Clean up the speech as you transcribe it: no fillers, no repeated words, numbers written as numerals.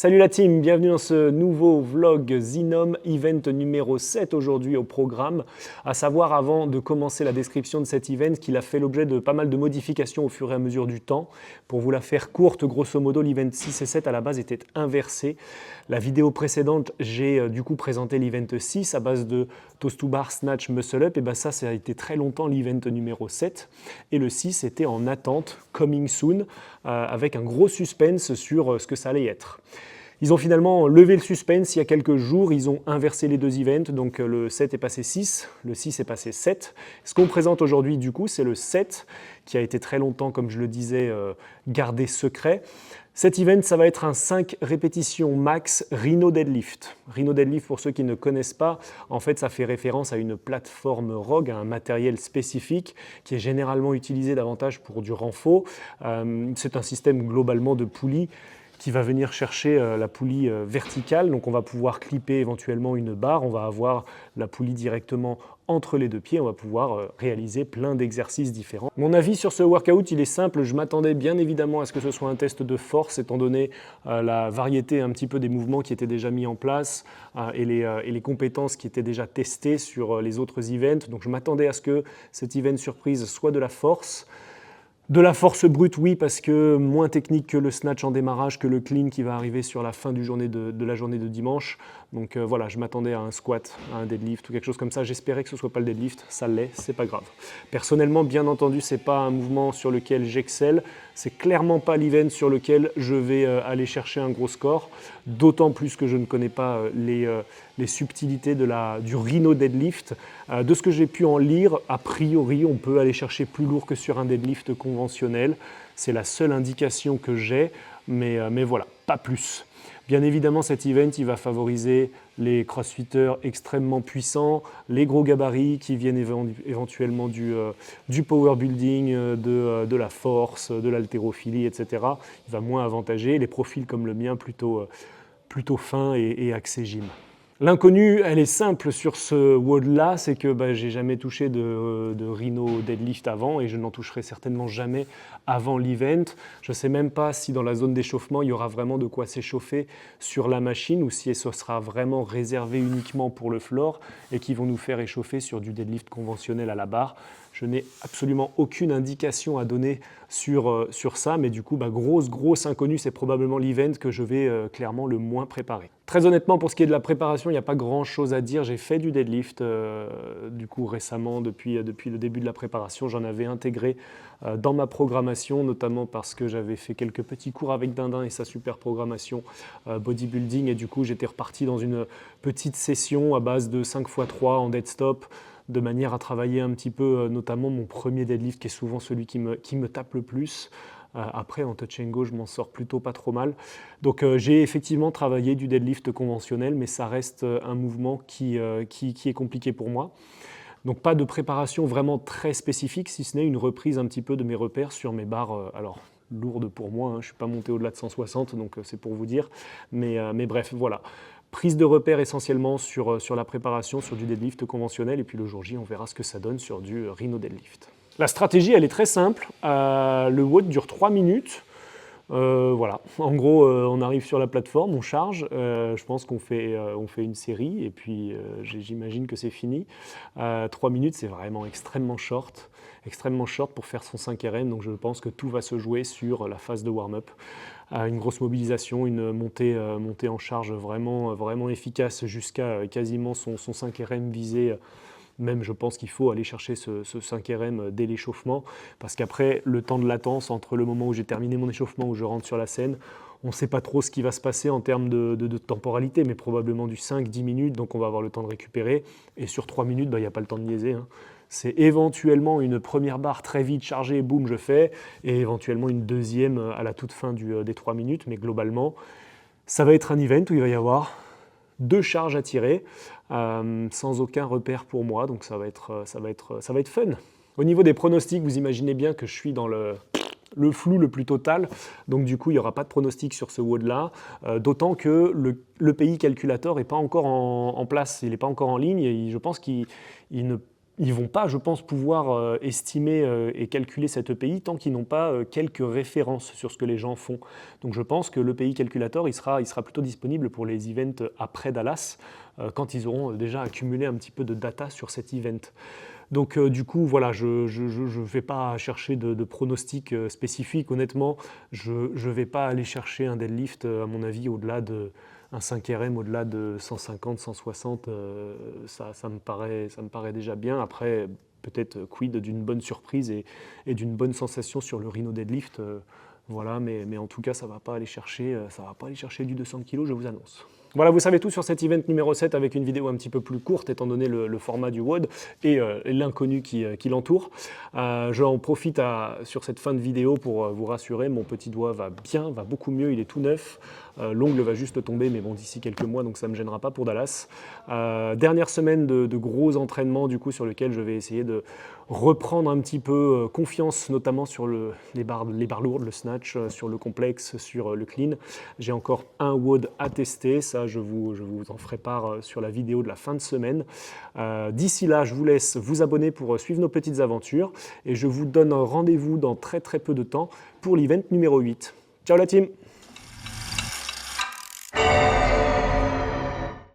Salut la team, bienvenue dans ce nouveau vlog Xinom Event numéro 7 aujourd'hui au programme. À savoir, avant de commencer la description de cet event, qu'il a fait l'objet de pas mal de modifications au fur et à mesure du temps. Pour vous la faire courte, grosso modo, l'event 6 et 7 à la base était inversé. La vidéo précédente, j'ai du coup présenté l'event 6 à base de toast to bar, snatch, muscle up. Et bien ça a été très longtemps l'event numéro 7. Et le 6 était en attente, coming soon, avec un gros suspense sur ce que ça allait être. Ils ont finalement levé le suspense il y a quelques jours, ils ont inversé les deux events, donc le 7 est passé 6, le 6 est passé 7. Ce qu'on présente aujourd'hui du coup, c'est le 7, qui a été très longtemps, comme je le disais, gardé secret. Cet event, ça va être un 5 répétitions max Rhino Deadlift. Rhino Deadlift, pour ceux qui ne connaissent pas, en fait, ça fait référence à une plateforme Rogue, à un matériel spécifique qui est généralement utilisé davantage pour du renfort. C'est un système globalement de poulies qui va venir chercher la poulie verticale. Donc on va pouvoir clipper éventuellement une barre, on va avoir la poulie directement entre les deux pieds, on va pouvoir réaliser plein d'exercices différents. Mon avis sur ce workout, il est simple, je m'attendais bien évidemment à ce que ce soit un test de force, étant donné la variété un petit peu des mouvements qui étaient déjà mis en place et les compétences qui étaient déjà testées sur les autres events. Donc je m'attendais à ce que cet event surprise soit de la force. De la force brute, oui, parce que moins technique que le snatch en démarrage, que le clean qui va arriver sur la fin de la journée de dimanche. Donc voilà, je m'attendais à un squat, à un deadlift ou quelque chose comme ça. J'espérais que ce ne soit pas le deadlift, ça l'est, c'est pas grave. Personnellement, bien entendu, c'est pas un mouvement sur lequel j'excelle. C'est clairement pas l'event sur lequel je vais aller chercher un gros score. D'autant plus que je ne connais pas les subtilités du Rhino Deadlift. De ce que j'ai pu en lire, a priori, on peut aller chercher plus lourd que sur un deadlift conventionnel. C'est la seule indication que j'ai, mais voilà, pas plus. Bien évidemment, cet event, il va favoriser les crossfitters extrêmement puissants, les gros gabarits qui viennent éventuellement du power building, de la force, de l'haltérophilie, etc. Il va moins avantager les profils comme le mien, plutôt fins et axés gym. L'inconnue, elle est simple sur ce WOD-là, c'est que j'ai jamais touché de Rhino Deadlift avant et je n'en toucherai certainement jamais avant l'event. Je ne sais même pas si dans la zone d'échauffement, il y aura vraiment de quoi s'échauffer sur la machine ou si ce sera vraiment réservé uniquement pour le floor et qu'ils vont nous faire échauffer sur du deadlift conventionnel à la barre. Je n'ai absolument aucune indication à donner sur ça, mais du coup, grosse inconnue, c'est probablement l'event que je vais clairement le moins préparer. Très honnêtement, pour ce qui est de la préparation, il n'y a pas grand-chose à dire. J'ai fait du deadlift du coup récemment, depuis le début de la préparation. J'en avais intégré dans ma programmation, notamment parce que j'avais fait quelques petits cours avec Dindin et sa super programmation bodybuilding. Et du coup, j'étais reparti dans une petite session à base de 5x3 en dead stop, de manière à travailler un petit peu, notamment mon premier deadlift, qui est souvent celui qui me tape le plus. Après, en touch and go, je m'en sors plutôt pas trop mal. Donc j'ai effectivement travaillé du deadlift conventionnel, mais ça reste un mouvement qui est compliqué pour moi. Donc pas de préparation vraiment très spécifique, si ce n'est une reprise un petit peu de mes repères sur mes barres, alors lourdes pour moi, hein, je ne suis pas monté au-delà de 160, donc c'est pour vous dire. Mais bref, voilà. Prise de repères essentiellement sur la préparation, sur du deadlift conventionnel, et puis le jour J, on verra ce que ça donne sur du Rhino Deadlift. La stratégie, elle est très simple. Le WOD dure 3 minutes. Voilà. En gros, on arrive sur la plateforme, on charge. Je pense qu'on fait une série, et puis j'imagine que c'est fini. 3 minutes, c'est vraiment extrêmement short pour faire son 5 RM. Donc je pense que tout va se jouer sur la phase de warm-up. Une grosse mobilisation, une montée en charge vraiment efficace jusqu'à quasiment son 5 RM visé. Même je pense qu'il faut aller chercher ce 5 RM dès l'échauffement, parce qu'après, le temps de latence entre le moment où j'ai terminé mon échauffement, où je rentre sur la scène, on ne sait pas trop ce qui va se passer en termes de temporalité, mais probablement du 5-10 minutes, donc on va avoir le temps de récupérer. Et sur 3 minutes, il n'y a pas le temps de niaiser, hein. C'est éventuellement une première barre très vite chargée, boum, je fais, et éventuellement une deuxième à la toute fin des 3 minutes, mais globalement, ça va être un event où il va y avoir 2 charges à tirer, sans aucun repère pour moi, donc ça va être fun. Au niveau des pronostics, vous imaginez bien que je suis dans le flou le plus total, donc du coup il n'y aura pas de pronostic sur ce WOD-là, d'autant que le pays calculator n'est pas encore en place, il n'est pas encore en ligne, et je pense qu'il ne ils vont pas, je pense, pouvoir estimer et calculer cet EPI tant qu'ils n'ont pas quelques références sur ce que les gens font. Donc je pense que l'EPI Calculator, il sera plutôt disponible pour les events après Dallas, quand ils auront déjà accumulé un petit peu de data sur cet event. Donc du coup, voilà, je ne vais pas chercher de pronostics spécifiques. Honnêtement, je ne vais pas aller chercher un deadlift, à mon avis, au-delà de un 5RM, au-delà de 150, 160. Ça me paraît déjà bien. Après, peut-être quid d'une bonne surprise et d'une bonne sensation sur le Rhino deadlift. Voilà, mais en tout cas, ça ne va pas aller chercher du 200 kg, je vous annonce. Voilà, vous savez tout sur cet event numéro 7 avec une vidéo un petit peu plus courte étant donné le format du WOD et l'inconnu qui l'entoure. J'en profite sur cette fin de vidéo pour vous rassurer, mon petit doigt va bien, va beaucoup mieux, il est tout neuf. L'ongle va juste tomber, mais bon, d'ici quelques mois, donc ça ne me gênera pas pour Dallas. Dernière semaine de gros entraînements du coup sur lequel je vais essayer de reprendre un petit peu confiance, notamment sur les barres lourdes, le snatch, sur le complexe, sur le clean. J'ai encore un WOD à tester, ça je vous en ferai part sur la vidéo de la fin de semaine. D'ici là, je vous laisse vous abonner pour suivre nos petites aventures et je vous donne rendez-vous dans très très peu de temps pour l'event numéro 8. Ciao la team!